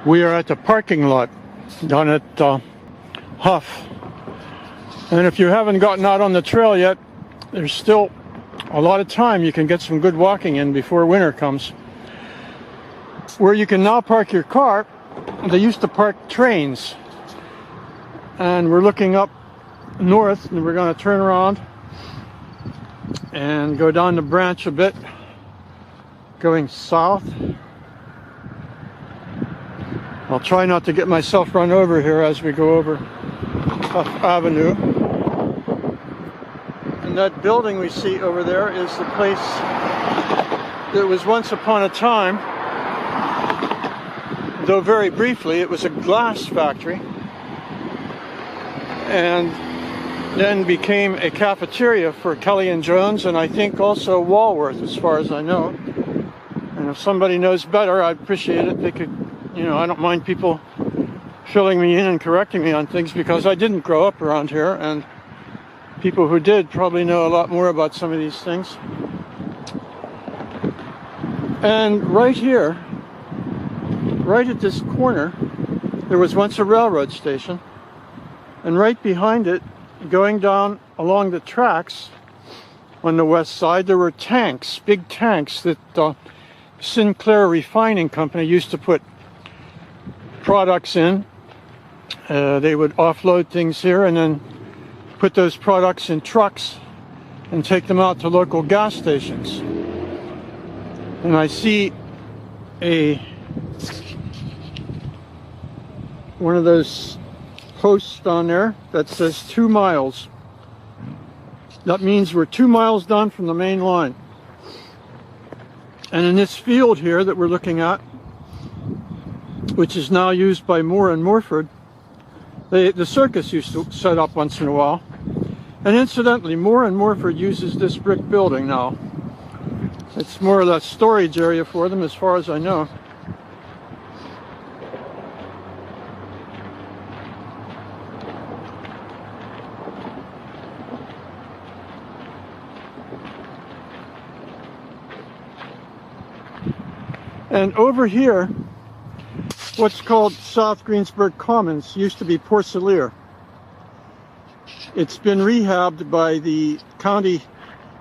We are at the parking lot down at Huff. And if you haven't gotten out on the trail yet, there's still a lot of time. You can get some good walking in before winter comes. Where you can now park your car, they used to park trains. And we're looking up north, and we're going to turn around and go down the branch a bit, going south. I'll try not to get myself run over here as we go over Huff Avenue. And that building we see over there is the place that was once upon a time, though very briefly, it was a glass factory, and then became a cafeteria for Kelly and Jones, and I think also Walworth, as far as I know. And if somebody knows better, I'd appreciate it. They could, you know, I don't mind people filling me in and correcting me on things, because I didn't grow up around here, and people who did probably know a lot more about some of these things. And right here, right at this corner, there was once a railroad station, and right behind it, going down along the tracks on the west side, there were tanks, big tanks that Sinclair Refining Company used to put products in. They would offload things here and then put those products in trucks and take them out to local gas stations. And I see one of those posts on there that says 2 miles. That means we're 2 miles down from the main line. And in this field here that we're looking at, which is now used by Moore and Morford, the circus used to set up once in a while. And incidentally, Moore and Morford uses this brick building now. It's more or less storage area for them, as far as I know. And over here, what's called South Greensburg Commons used to be Porcellier. It's been rehabbed by the County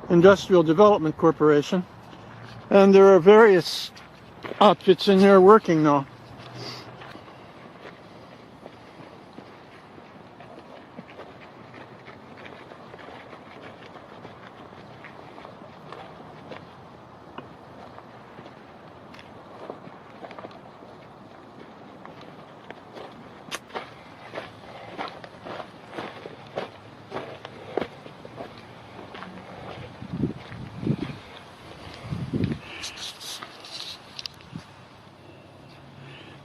Industrial Development Corporation, and there are various outfits in there working now.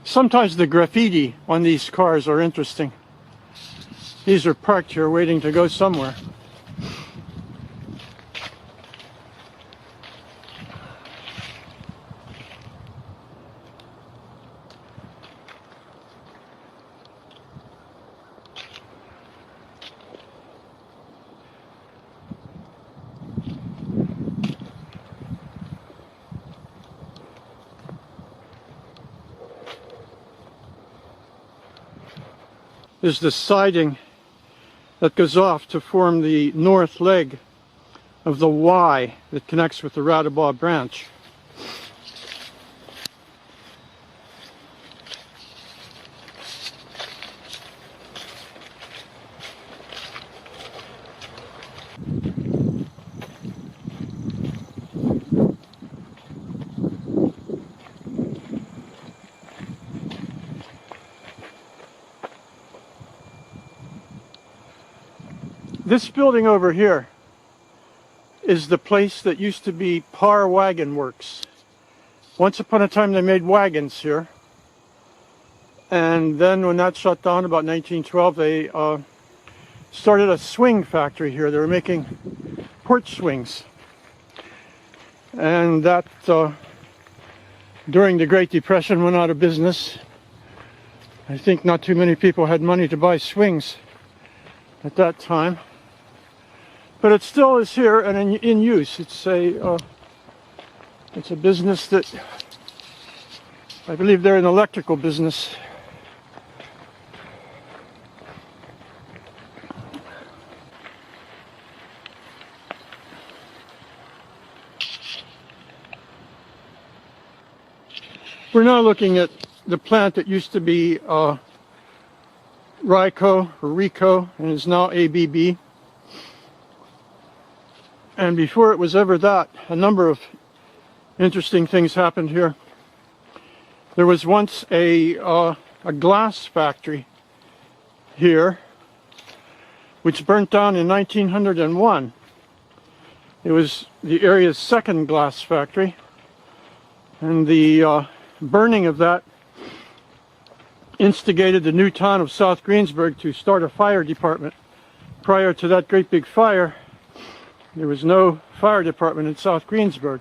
Sometimes the graffiti on these cars are interesting. These are parked here waiting to go somewhere. Is the siding that goes off to form the north leg of the Y that connects with the Radabaugh branch. This building over here is the place that used to be Parr Wagon Works. Once upon a time they made wagons here. And then when that shut down about 1912, they started a swing factory here. They were making porch swings. And that, during the Great Depression, went out of business. I think not too many people had money to buy swings at that time. But it still is here and in use. It's a business that I believe they're in electrical business. We're now looking at the plant that used to be RICO or RICO and is now ABB. And before it was ever that, a number of interesting things happened here. There was once a glass factory here, which burnt down in 1901. It was the area's second glass factory, and the burning of that instigated the new town of South Greensburg to start a fire department. Prior to that great big fire, there was no fire department in South Greensburg.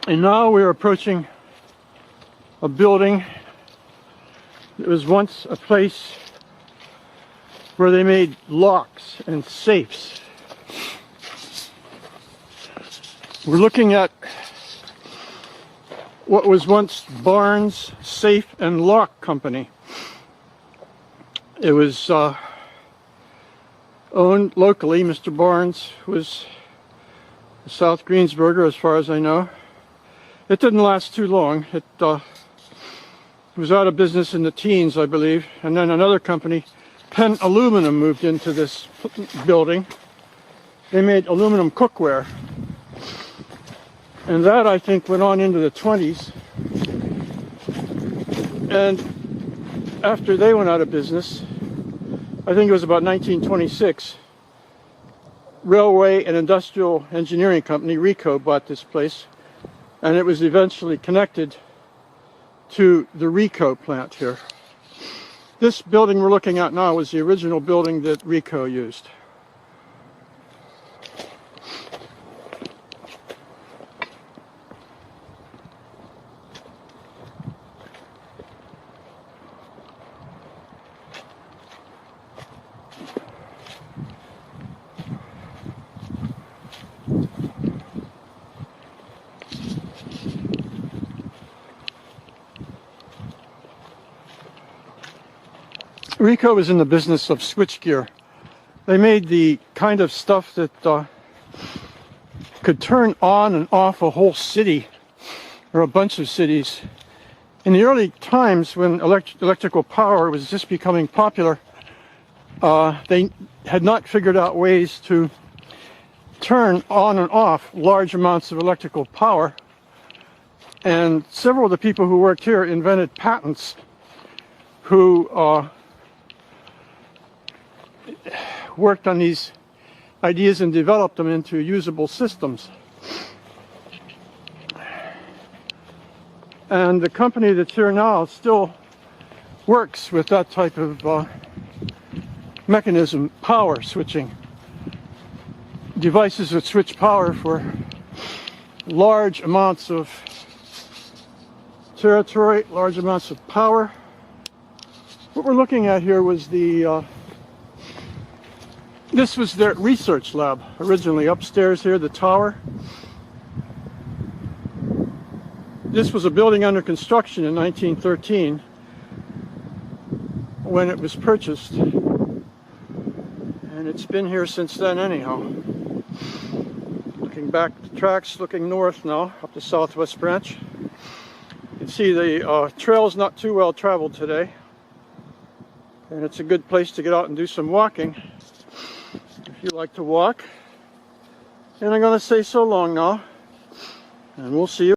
And now we're approaching a building that was once a place where they made locks and safes. We're looking at what was once Barnes Safe and Lock Company. It was owned locally. Mr. Barnes was a South Greensburger, as far as I know. It didn't last too long. It was out of business in the teens, I believe. And then another company, Penn Aluminum, moved into this building. They made aluminum cookware. And that, I think, went on into the 20s. And after they went out of business, I think it was about 1926, Railway and Industrial Engineering Company, RICO, bought this place. And it was eventually connected to the RICO plant here. This building we're looking at now was the original building that RICO used. RICO was in the business of switchgear. They made the kind of stuff that could turn on and off a whole city or a bunch of cities. In the early times when electrical power was just becoming popular, they had not figured out ways to turn on and off large amounts of electrical power. And several of the people who worked here invented patents who worked on these ideas and developed them into usable systems. And the company that's here now still works with that type of mechanism, power switching. Devices that switch power for large amounts of territory, large amounts of power. What we're looking at here was this was their research lab originally upstairs here, the tower. This was a building under construction in 1913 when it was purchased, and it's been here since then anyhow. Looking back at the tracks, looking north now up the southwest branch, you can see the trail's not too well traveled today, and it's a good place to get out and do some walking if you like to walk. And I'm going to say so long now, and we'll see you.